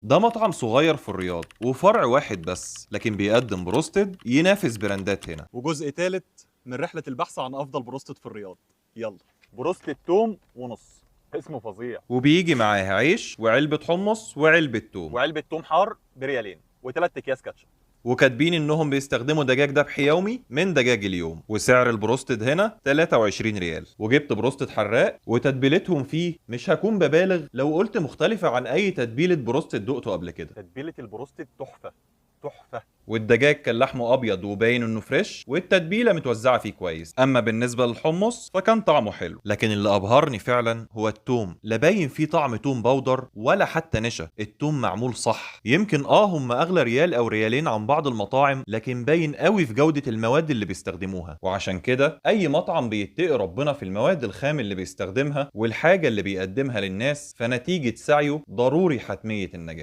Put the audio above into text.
ده مطعم صغير في الرياض وفرع واحد بس، لكن بيقدم بروستد ينافس براندات هنا. وجزء ثالث من رحلة البحث عن أفضل بروستد في الرياض. يلا، بروستد توم ونص، اسمه فظيع. وبيجي معاه عيش وعلبة حمص وعلبة توم. وعلبة توم حار بريالين وثلاث أكياس كاتشب. وكاتبين انهم بيستخدموا دجاج ذبح يومي من دجاج اليوم. وسعر البروستد هنا 23 ريال. وجبت بروستد حراق وتتبيلتهم فيه مش هكون ببالغ لو قلت مختلفة عن اي تتبيلة بروستد دقته قبل كده. تتبيلة البروستد تحفة تحفة. والدجاج كان لحمه ابيض وباين انه فريش، والتتبيله متوزعه فيه كويس. اما بالنسبه للحمص فكان طعمه حلو، لكن اللي ابهرني فعلا هو التوم. لا باين فيه طعم توم باودر ولا حتى نشا. التوم معمول صح. يمكن هم اغلى ريال او ريالين عن بعض المطاعم، لكن باين قوي في جوده المواد اللي بيستخدموها. وعشان كده اي مطعم بيتقي ربنا في المواد الخام اللي بيستخدمها والحاجه اللي بيقدمها للناس، فنتيجه سعيه ضروري حتميه النجاح.